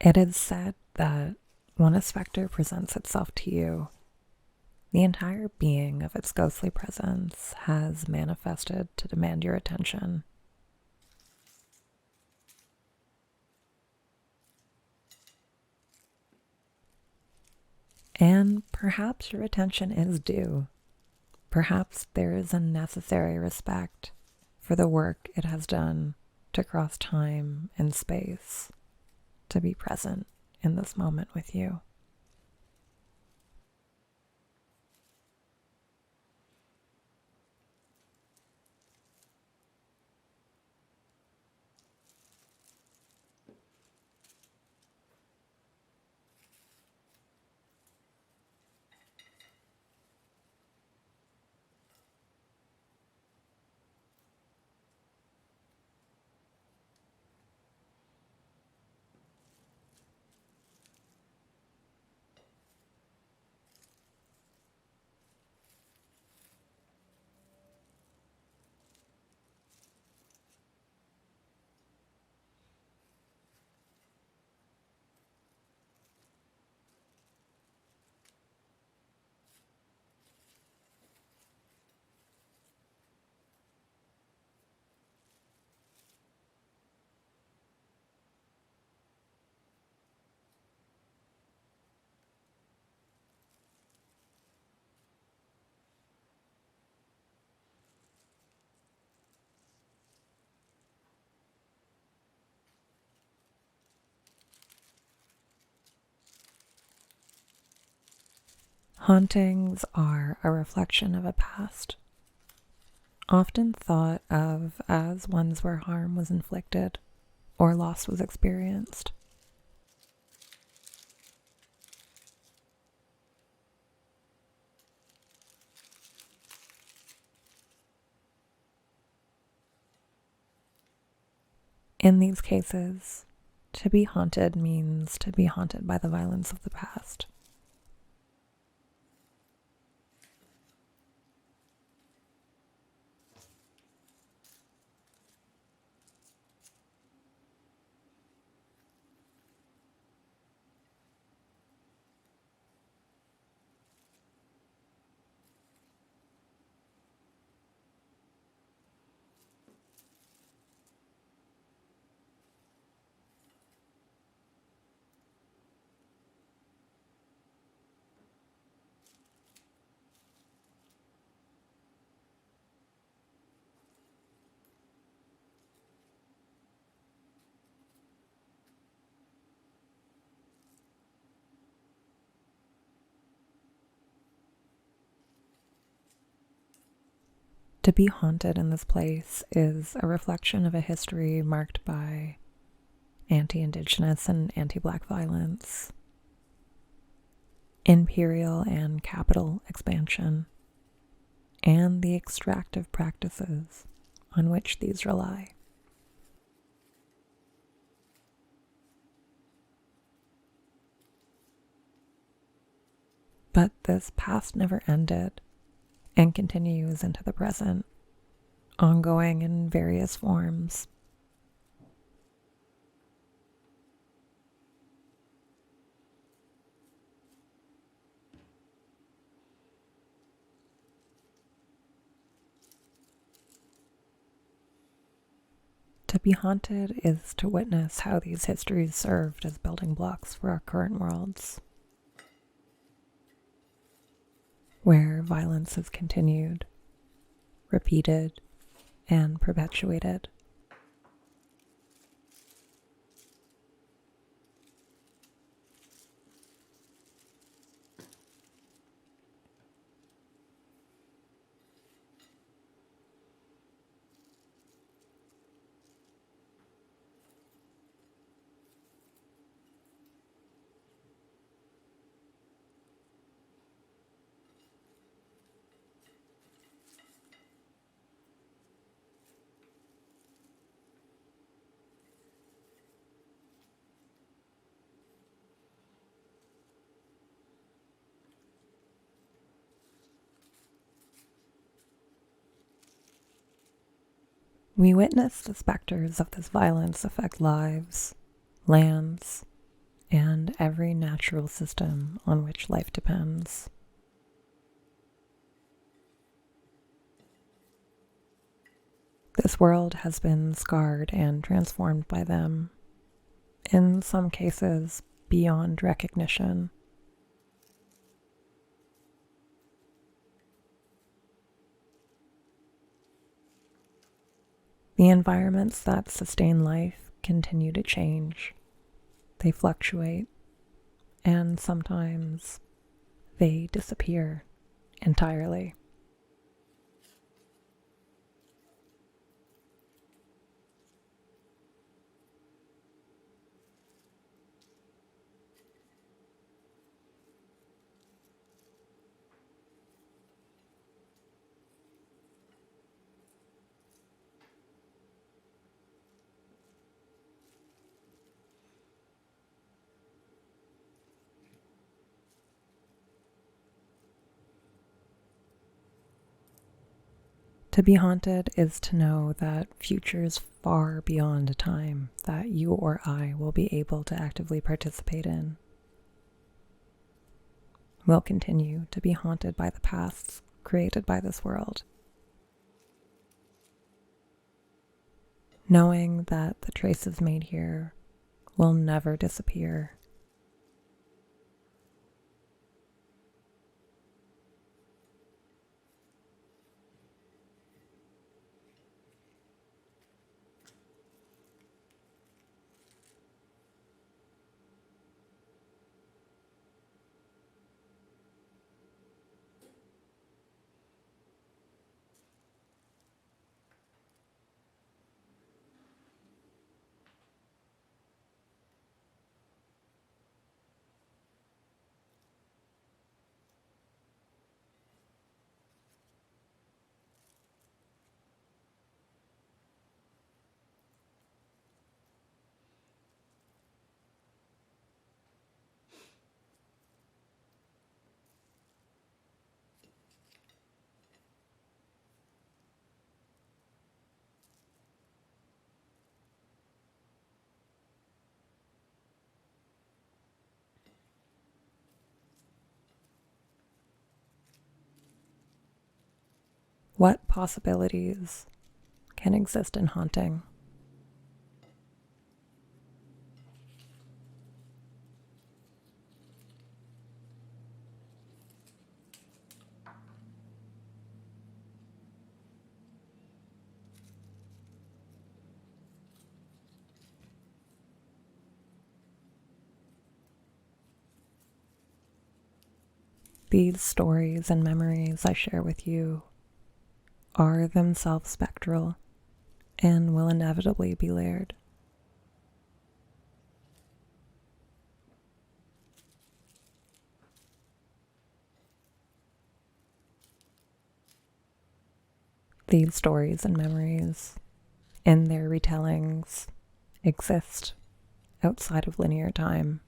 It is said that when a spectre presents itself to you, the entire being of its ghostly presence has manifested to demand your attention. And perhaps your attention is due. Perhaps there is a necessary respect for the work it has done to cross time and space, to be present in this moment with you. Hauntings are a reflection of a past, often thought of as ones where harm was inflicted or loss was experienced. In these cases, to be haunted means to be haunted by the violence of the past. To be haunted in this place is a reflection of a history marked by anti-Indigenous and anti-Black violence, imperial and capital expansion, and the extractive practices on which these rely. But this past never ended and continues into the present, ongoing in various forms. To be haunted is to witness how these histories served as building blocks for our current worlds, where violence is continued, repeated, and perpetuated. We witness the specters of this violence affect lives, lands, and every natural system on which life depends. This world has been scarred and transformed by them, in some cases beyond recognition. The environments that sustain life continue to change. They fluctuate, and sometimes they disappear entirely. To be haunted is to know that futures far beyond a time that you or I will be able to actively participate in will continue to be haunted by the pasts created by this world. Knowing that the traces made here will never disappear. What possibilities can exist in haunting? These stories and memories I share with you are themselves spectral and will inevitably be layered. These stories and memories, in their retellings, exist outside of linear time.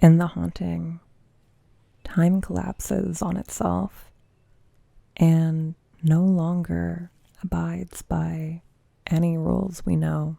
In the haunting, time collapses on itself and no longer abides by any rules we know.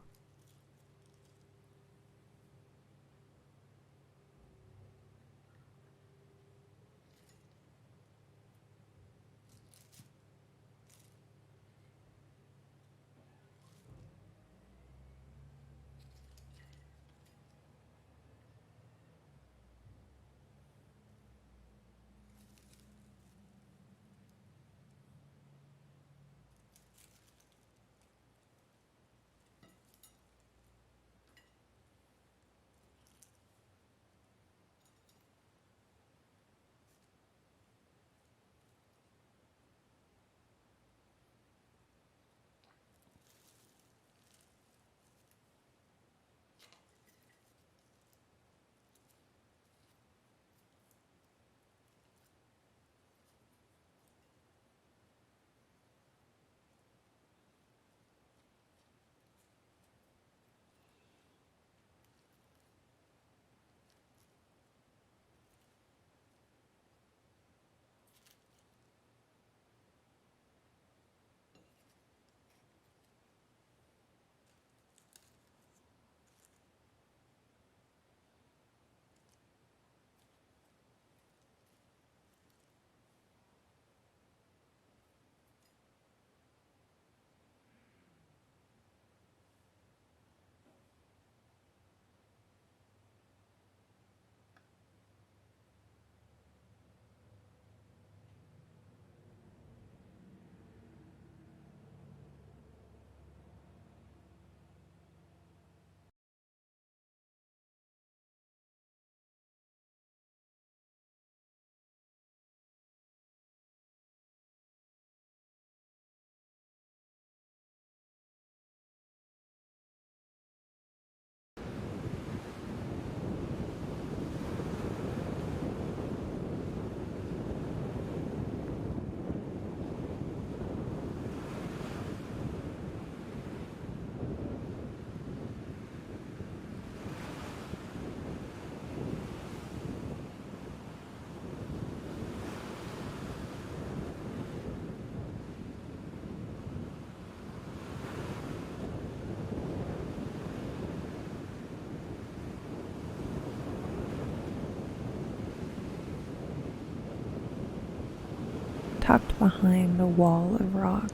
tucked behind a wall of rock,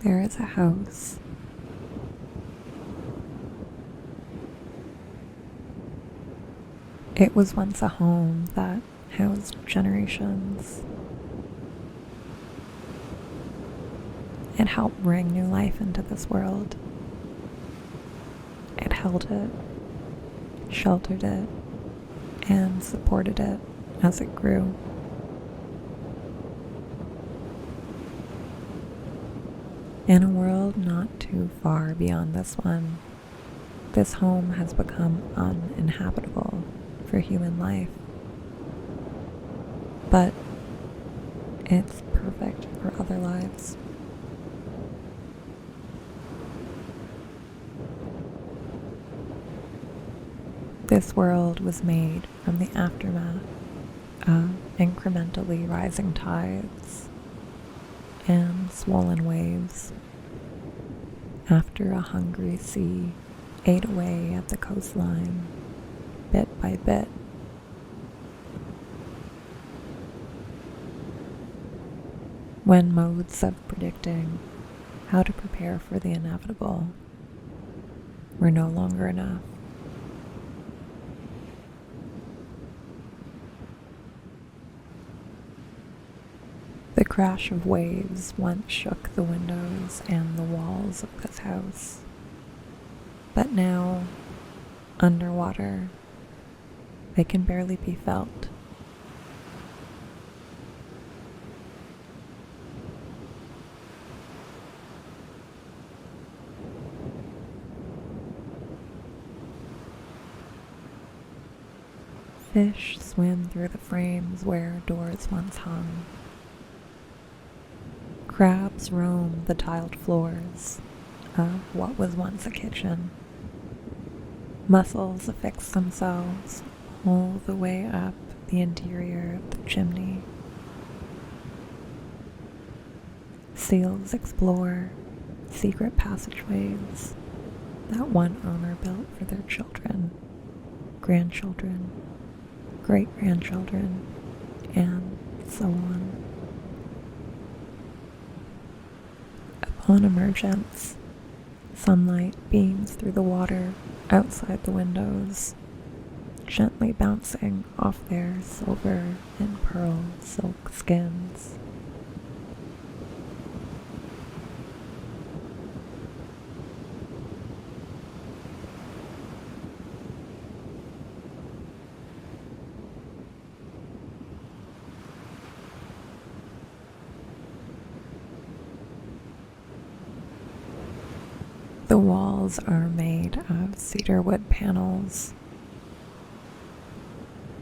there is a house. It was once a home that housed generations. It helped bring new life into this world. It held it, sheltered it, and supported it as it grew. In a world not too far beyond this one, this home has become uninhabitable for human life. But it's perfect for other lives. This world was made from the aftermath of incrementally rising tides and swollen waves after a hungry sea ate away at the coastline bit by bit. When modes of predicting how to prepare for the inevitable were no longer enough, the crash of waves once shook the windows and the walls of this house. But now, underwater, they can barely be felt. Fish swim through the frames where doors once hung. Crabs roam the tiled floors of what was once a kitchen. Mussels affix themselves all the way up the interior of the chimney. Seals explore secret passageways that one owner built for their children, grandchildren, great-grandchildren, and so on. Upon emergence, sunlight beams through the water outside the windows, gently bouncing off their silver and pearl silk skins. The walls are made of cedar wood panels,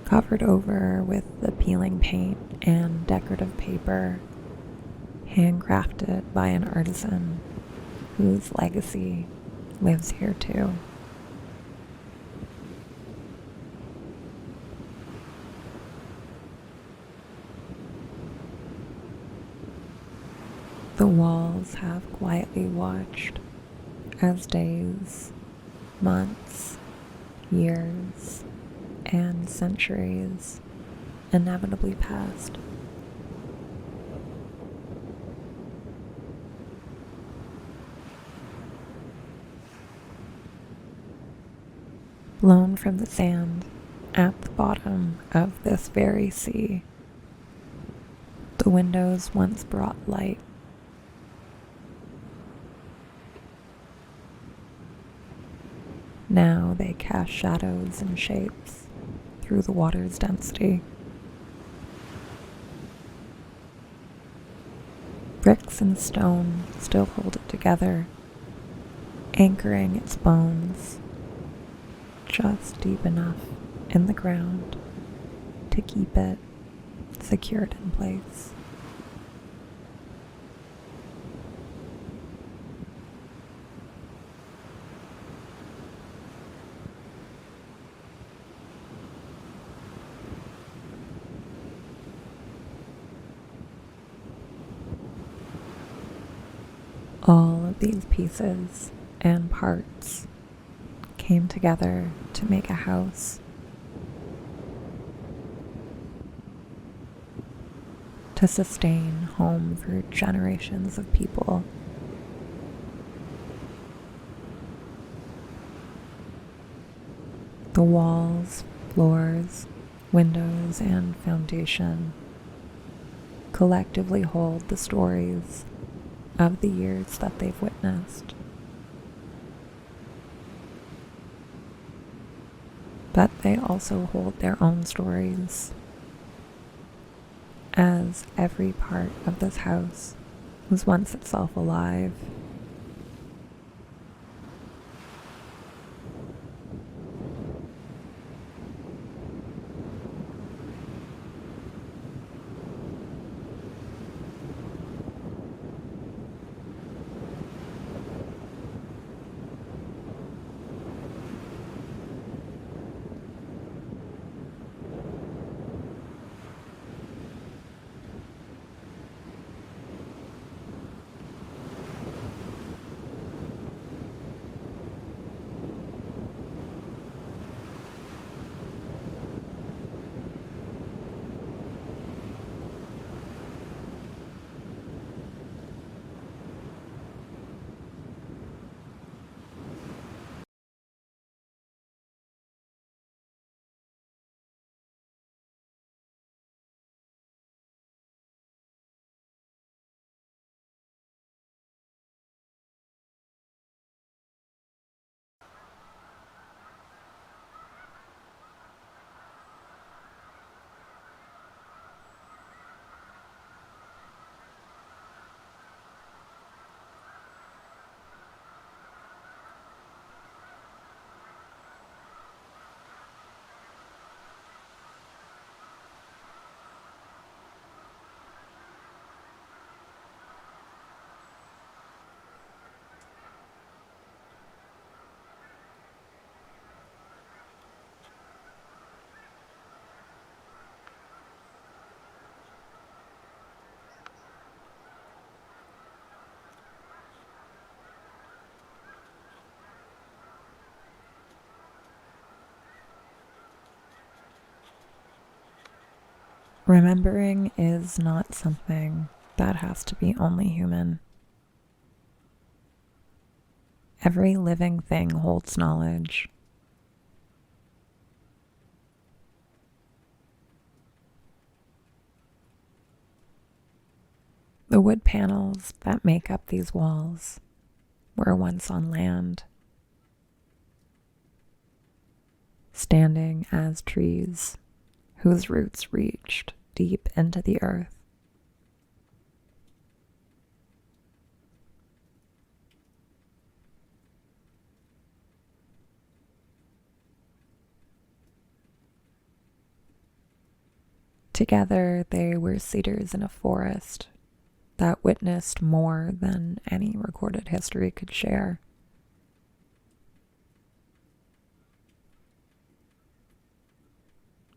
covered over with the peeling paint and decorative paper, handcrafted by an artisan whose legacy lives here too. The walls have quietly watched as days, months, years, and centuries inevitably passed. Blown from the sand at the bottom of this very sea, the windows once brought light. Now they cast shadows and shapes through the water's density. Bricks and stone still hold it together, anchoring its bones just deep enough in the ground to keep it secured in place. All of these pieces and parts came together to make a house. to sustain home for generations of people. The walls, floors, windows, and foundation collectively hold the stories of the years that they've witnessed. But they also hold their own stories, as every part of this house was once itself alive. Remembering is not something that has to be only human. Every living thing holds knowledge. The wood panels that make up these walls were once on land, standing as trees whose roots reached deep into the earth. Together they were cedars in a forest that witnessed more than any recorded history could share.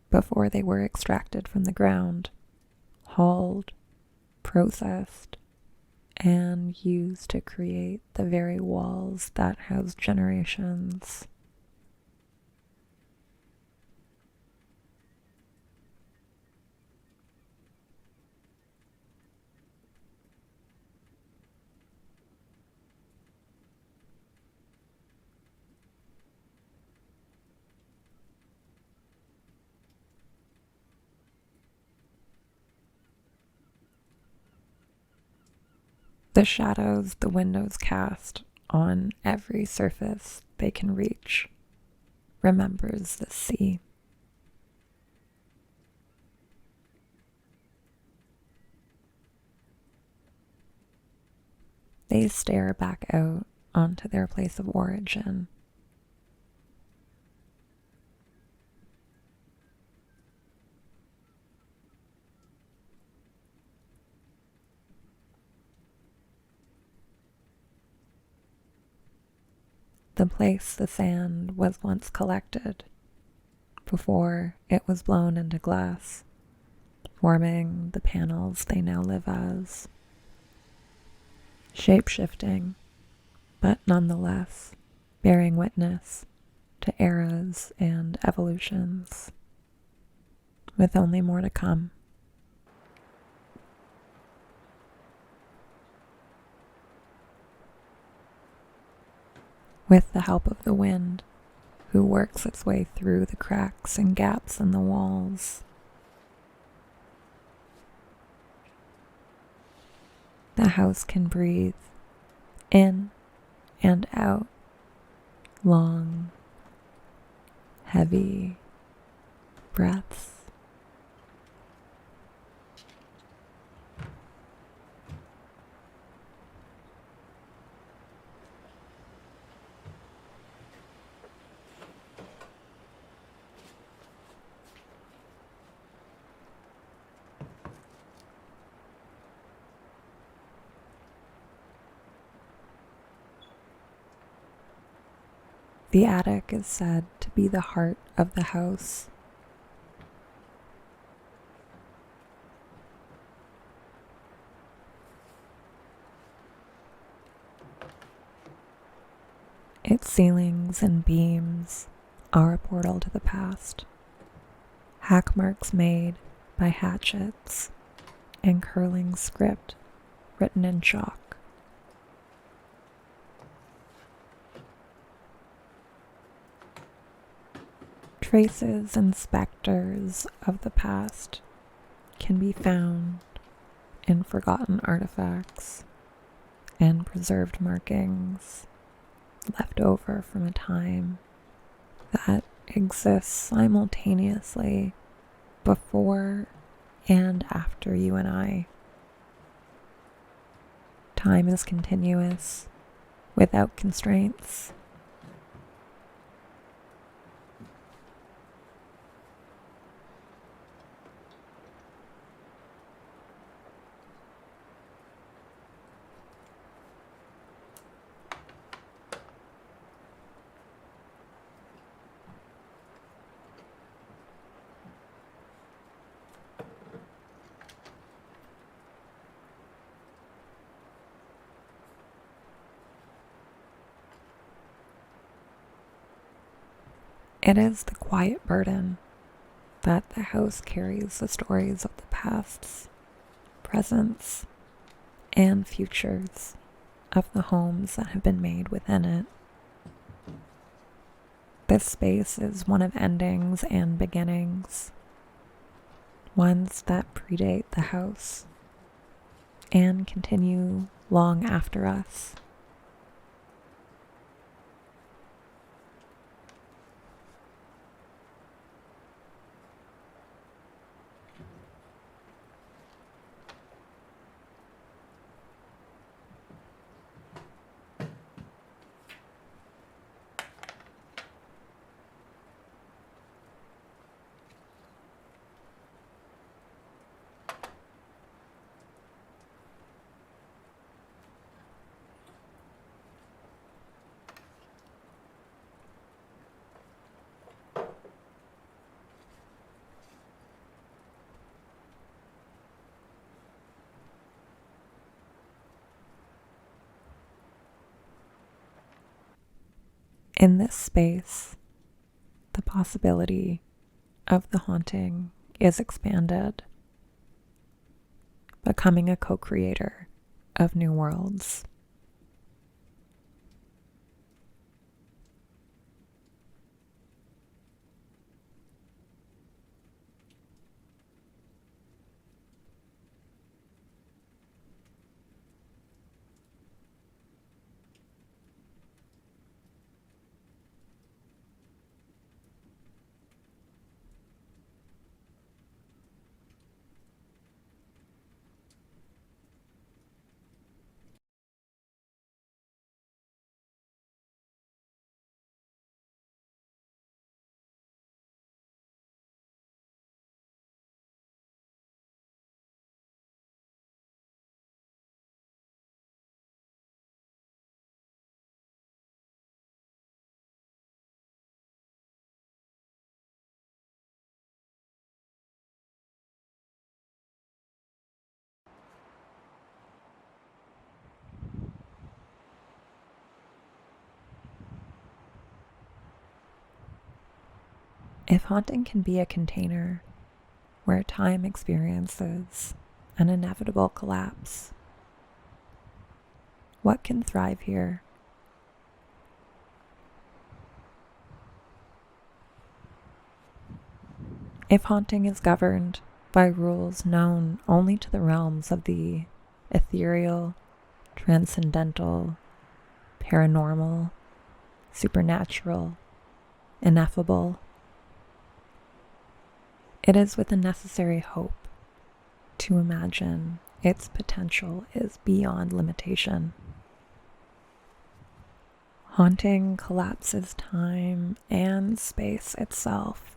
Before they were extracted from the ground, hauled, processed, and used to create the very walls that house generations. The shadows the windows cast on every surface they can reach remembers the sea. They stare back out onto their place of origin. The place the sand was once collected before it was blown into glass, forming the panels they now live as. Shape-shifting, but nonetheless bearing witness to eras and evolutions, with only more to come. with the help of the wind, who works its way through the cracks and gaps in the walls. The house can breathe in and out, long, heavy breaths. The attic is said to be the heart of the house. Its ceilings and beams are a portal to the past, hack marks made by hatchets and curling script written in chalk. Traces and spectres of the past can be found in forgotten artifacts and preserved markings left over from a time that exists simultaneously before and after you and I. Time is continuous, without constraints. It is the quiet burden that the house carries the stories of the pasts, presents, and futures of the homes that have been made within it. This space is one of endings and beginnings, ones that predate the house and continue long after us. In this space, the possibility of the haunting is expanded, becoming a co-creator of new worlds. If haunting can be a container where time experiences an inevitable collapse, what can thrive here? If haunting is governed by rules known only to the realms of the ethereal, transcendental, paranormal, supernatural, ineffable, it is with a necessary hope to imagine its potential is beyond limitation. Haunting collapses time and space itself.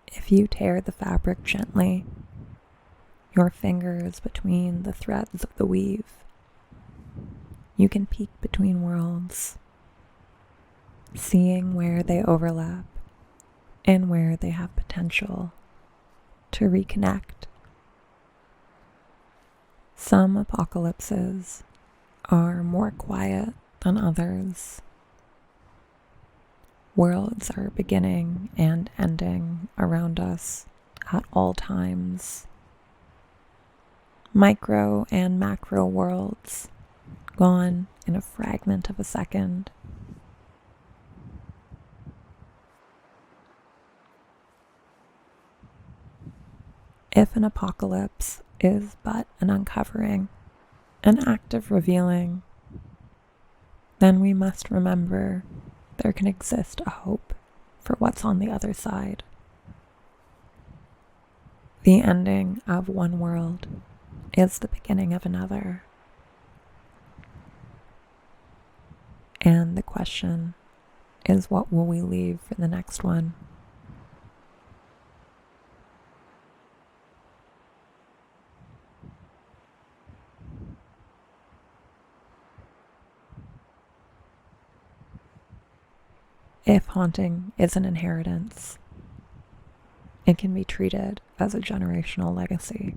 If you tear the fabric gently, your fingers between the threads of the weave, you can peek between worlds, seeing where they overlap and where they have potential to reconnect. Some apocalypses are more quiet than others. Worlds are beginning and ending around us at all times. Micro and macro worlds gone in a fragment of a second. If an apocalypse is but an uncovering, an act of revealing, then we must remember there can exist a hope for what's on the other side. The ending of one world is the beginning of another. And the question is, what will we leave for the next one? If haunting is an inheritance, it can be treated as a generational legacy.